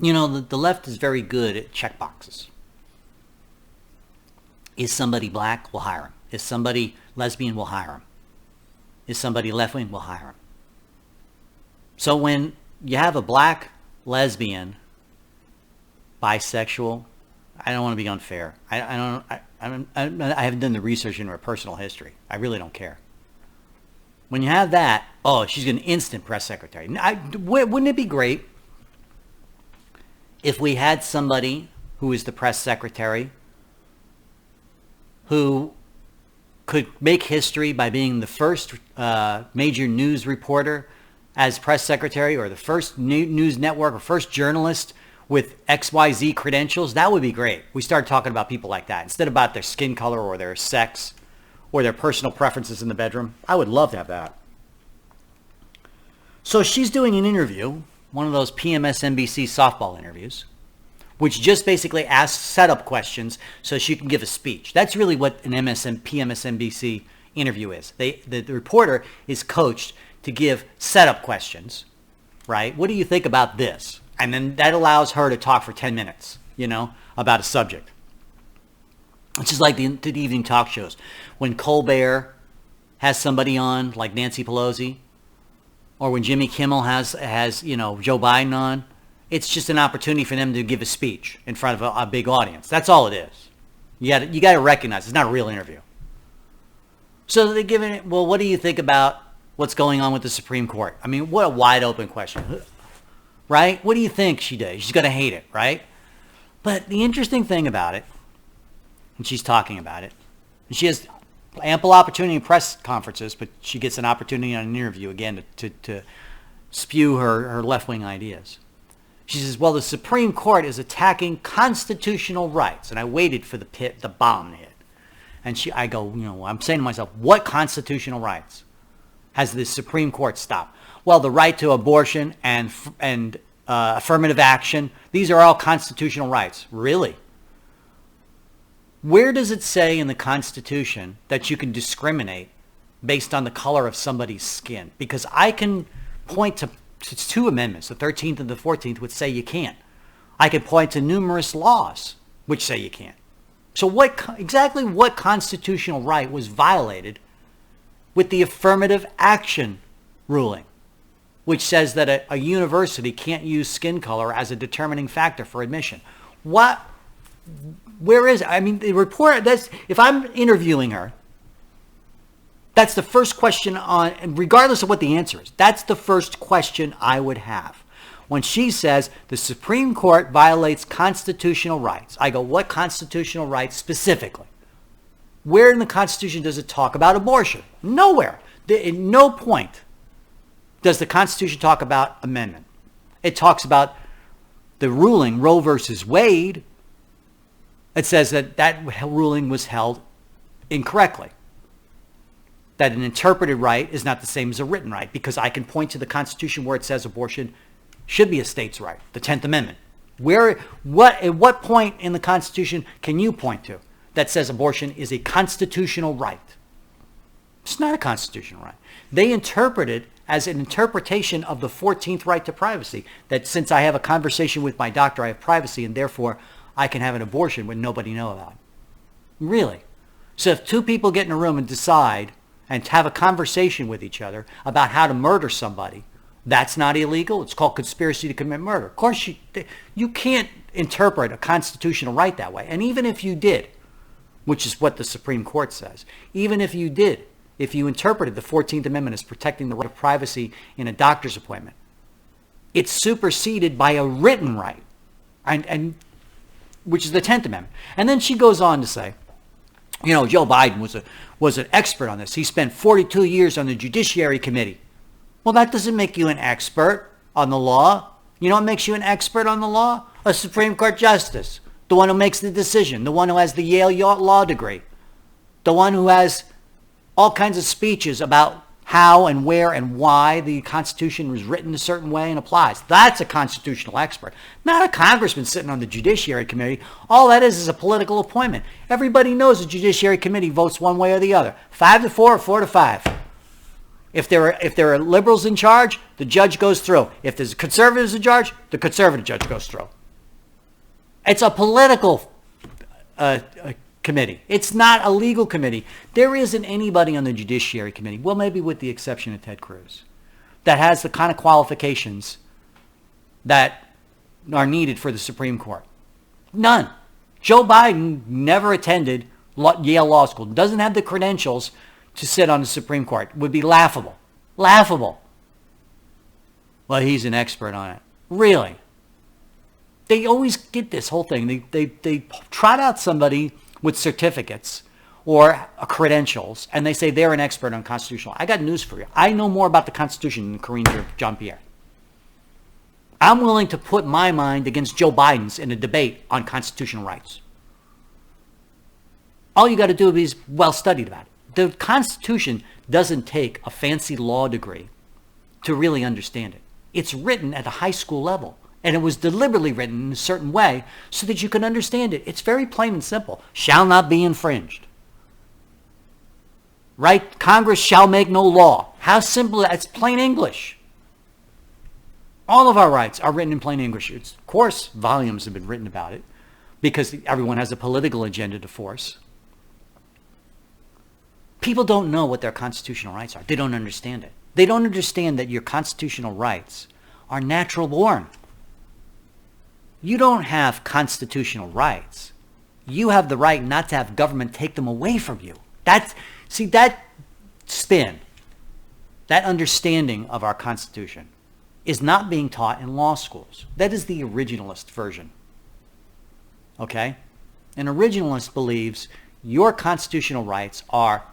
You know, the left is very good at check boxes. Is somebody black? We'll hire him. Is somebody lesbian? We'll hire him. Is somebody left-wing? We'll hire him. So when you have a black lesbian, bisexual, I don't want to be unfair. I haven't done the research into her personal history. I really don't care. When you have that, oh, she's an instant press secretary. Wouldn't it be great if we had somebody who is the press secretary who could make history by being the first major news reporter as press secretary, or the first news network, or first journalist with XYZ credentials? That would be great. We start talking about people like that instead about their skin color or their sex or their personal preferences in the bedroom. I would love to have that. So she's doing an interview, one of those PMSNBC softball interviews, which just basically asks setup questions so she can give a speech. That's really what an PMSNBC interview is. The reporter is coached to give setup questions, right? What do you think about this? And then that allows her to talk for 10 minutes, about a subject. It's just like the evening talk shows. When Colbert has somebody on, like Nancy Pelosi, or when Jimmy Kimmel has Joe Biden on, it's just an opportunity for them to give a speech in front of a big audience. That's all it is. You got to recognize it's not a real interview. So they're giving it, well, what do you think about what's going on with the Supreme Court? I mean, what a wide open question, right? What do you think she did? She's going to hate it, right? But the interesting thing about it, and she's talking about it, and she has ample opportunity in press conferences, but she gets an opportunity on an interview again to spew her left-wing ideas. She says, well, the Supreme Court is attacking constitutional rights. And I waited for the bomb to hit. And I go, I'm saying to myself, what constitutional rights has the Supreme Court stopped? Well, the right to abortion and affirmative action, these are all constitutional rights. Really? Where does it say in the Constitution that you can discriminate based on the color of somebody's skin? Because I can point to two amendments, the 13th and the 14th, which say you can't. I can point to numerous laws which say you can't. So exactly what constitutional right was violated with the affirmative action ruling, which says that a university can't use skin color as a determining factor for admission? Where is it? I mean, the report, if I'm interviewing her, that's the first question and regardless of what the answer is, that's the first question I would have. When she says the Supreme Court violates constitutional rights, I go, what constitutional rights specifically? Where in the Constitution does it talk about abortion? Nowhere. At no point does the Constitution talk about amendment. It talks about the ruling, Roe versus Wade. It says that ruling was held incorrectly. That an interpreted right is not the same as a written right, because I can point to the Constitution where it says abortion should be a state's right, the 10th Amendment. At what point in the Constitution can you point to that says abortion is a constitutional right? It's not a constitutional right. They interpret it as an interpretation of the 14th right to privacy, that since I have a conversation with my doctor, I have privacy, and therefore I can have an abortion when nobody knows about it. Really? So if two people get in a room and decide and have a conversation with each other about how to murder somebody, that's not illegal. It's called conspiracy to commit murder. Of course, you can't interpret a constitutional right that way. And even if you did, which is what the Supreme Court says, even if you did, if you interpreted the 14th Amendment as protecting the right of privacy in a doctor's appointment, it's superseded by a written right, and which is the 10th Amendment. And then she goes on to say, Joe Biden was an expert on this. He spent 42 years on the Judiciary Committee. Well, that doesn't make you an expert on the law. You know what makes you an expert on the law? A Supreme Court justice, the one who makes the decision, the one who has the Yale law degree, the one who has all kinds of speeches about how and where and why the Constitution was written a certain way and applies. That's a constitutional expert, not a congressman sitting on the Judiciary Committee. All that is a political appointment. Everybody knows the Judiciary Committee votes one way or the other, 5-4 or 4-5. If there are liberals in charge, the judge goes through. If there's conservatives in charge, the conservative judge goes through. It's a political committee. It's not a legal committee. There isn't anybody on the Judiciary Committee, well, maybe with the exception of Ted Cruz, that has the kind of qualifications that are needed for the Supreme Court. None. Joe Biden never attended Yale Law School, doesn't have the credentials to sit on the Supreme Court. It would be laughable. Laughable. Well, he's an expert on it. Really? They always get this whole thing. They trot out somebody with certificates or credentials, and they say they're an expert on constitutional. I got news for you. I know more about the Constitution than Karine or Jean-Pierre. I'm willing to put my mind against Joe Biden's in a debate on constitutional rights. All you got to do is well studied about it. The Constitution doesn't take a fancy law degree to really understand it. It's written at a high school level, and it was deliberately written in a certain way so that you can understand it. It's very plain and simple. Shall not be infringed. Right? Congress shall make no law. How simple. It's plain English. All of our rights are written in plain English. Of course, volumes have been written about it because everyone has a political agenda to force. People don't know what their constitutional rights are. They don't understand it. They don't understand that your constitutional rights are natural born. You don't have constitutional rights. You have the right not to have government take them away from you. That spin, that understanding of our Constitution is not being taught in law schools. That is the originalist version. Okay? An originalist believes your constitutional rights are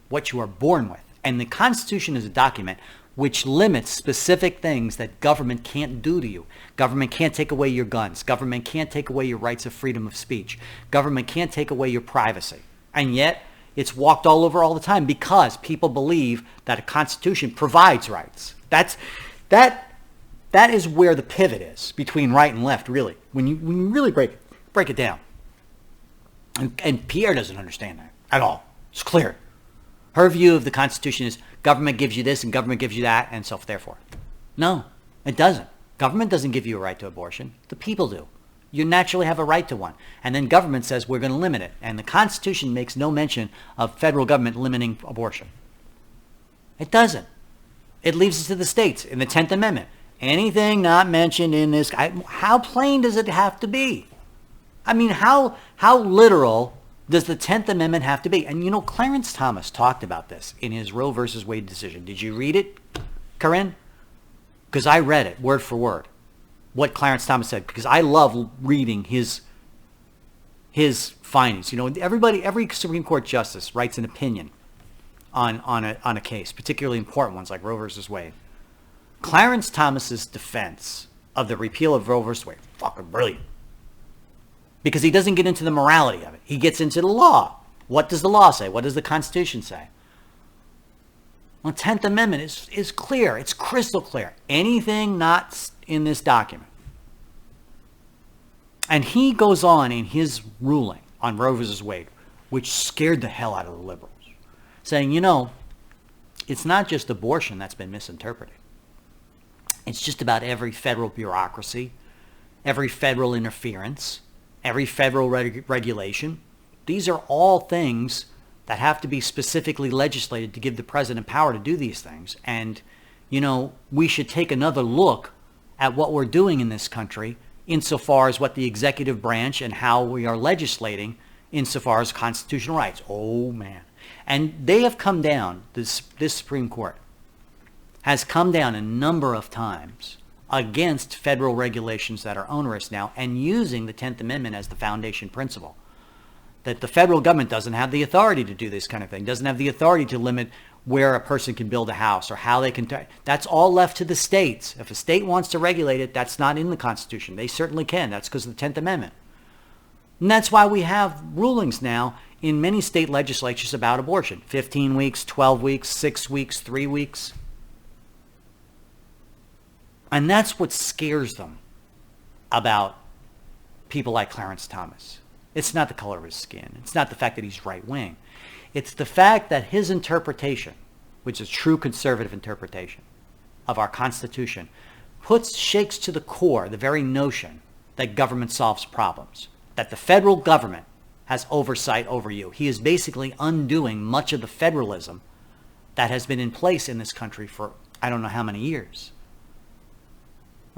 what you are born with. And the Constitution is a document which limits specific things that government can't do to you. Government can't take away your guns. Government can't take away your rights of freedom of speech. Government can't take away your privacy. And yet, it's walked all over all the time because people believe that a Constitution provides rights. That is where the pivot is between right and left, really. When you really break it down. And Pierre doesn't understand that at all. It's clear. Her view of the Constitution is government gives you this and government gives you that and so therefore. No, it doesn't. Government doesn't give you a right to abortion. The people do. You naturally have a right to one. And then government says we're going to limit it. And the Constitution makes no mention of federal government limiting abortion. It doesn't. It leaves it to the states in the 10th Amendment. Anything not mentioned in this, how plain does it have to be? I mean, how literal does the 10th Amendment have to be? And you know, Clarence Thomas talked about this in his Roe versus Wade decision. Did you read it, Karine? Because I read it word for word, what Clarence Thomas said, because I love reading his findings. You know, every Supreme Court justice writes an opinion on a case, particularly important ones like Roe versus Wade. Clarence Thomas's defense of the repeal of Roe versus Wade, fucking brilliant. Because he doesn't get into the morality of it. He gets into the law. What does the law say? What does the Constitution say? Well, the 10th Amendment is clear. It's crystal clear. Anything not in this document. And he goes on in his ruling on Roe versus Wade, which scared the hell out of the liberals, saying, you know, it's not just abortion that's been misinterpreted. It's just about every federal bureaucracy, every federal interference, every federal regulation. These are all things that have to be specifically legislated to give the president power to do these things. And, you know, we should take another look at what we're doing in this country insofar as what the executive branch and how we are legislating insofar as constitutional rights. Oh, man. And they have come down, this Supreme Court has come down a number of times against federal regulations that are onerous now and using the 10th Amendment as the foundation principle. That the federal government doesn't have the authority to do this kind of thing, doesn't have the authority to limit where a person can build a house or how they can. That's all left to the states. If a state wants to regulate it, that's not in the Constitution. They certainly can. That's because of the 10th Amendment. And that's why we have rulings now in many state legislatures about abortion. 15 weeks, 12 weeks, 6 weeks, 3 weeks. And that's what scares them about people like Clarence Thomas. It's not the color of his skin. It's not the fact that he's right-wing. It's the fact that his interpretation, which is a true conservative interpretation of our Constitution, shakes to the core the very notion that government solves problems, that the federal government has oversight over you. He is basically undoing much of the federalism that has been in place in this country for I don't know how many years.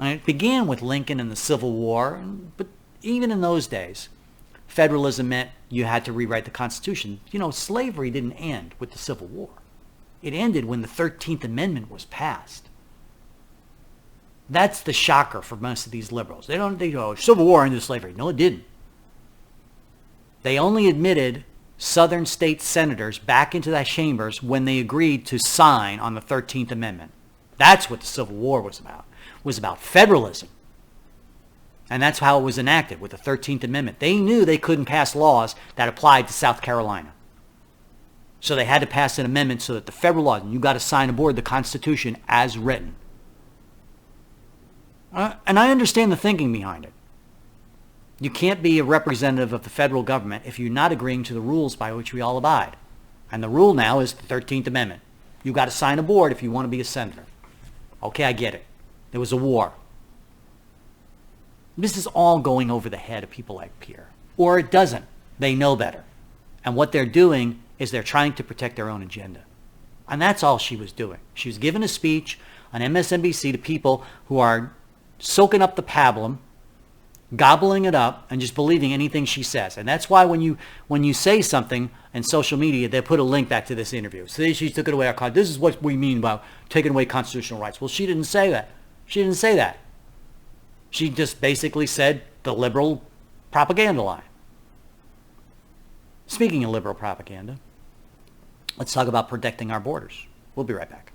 And it began with Lincoln and the Civil War, but even in those days, federalism meant you had to rewrite the Constitution. You know, slavery didn't end with the Civil War. It ended when the 13th Amendment was passed. That's the shocker for most of these liberals. They go, Civil War ended slavery. No, it didn't. They only admitted Southern state senators back into the chambers when they agreed to sign on the 13th Amendment. That's what the Civil War was about. It was about federalism. And that's how it was enacted with the 13th Amendment. They knew they couldn't pass laws that applied to South Carolina. So they had to pass an amendment so that the federal laws, and you got to sign aboard the Constitution as written. And I understand the thinking behind it. You can't be a representative of the federal government if you're not agreeing to the rules by which we all abide. And the rule now is the 13th Amendment. You got to sign aboard if you want to be a senator. Okay, I get it. There was a war. This is all going over the head of people like Pierre. Or it doesn't. They know better. And what they're doing is they're trying to protect their own agenda. And that's all she was doing. She was giving a speech on MSNBC to people who are soaking up the pablum, gobbling it up, and just believing anything she says. And that's why when you say something in social media, they put a link back to this interview. So she took it away. This is what we mean about taking away constitutional rights. Well, she didn't say that. She didn't say that. She just basically said the liberal propaganda line. Speaking of liberal propaganda, let's talk about protecting our borders. We'll be right back.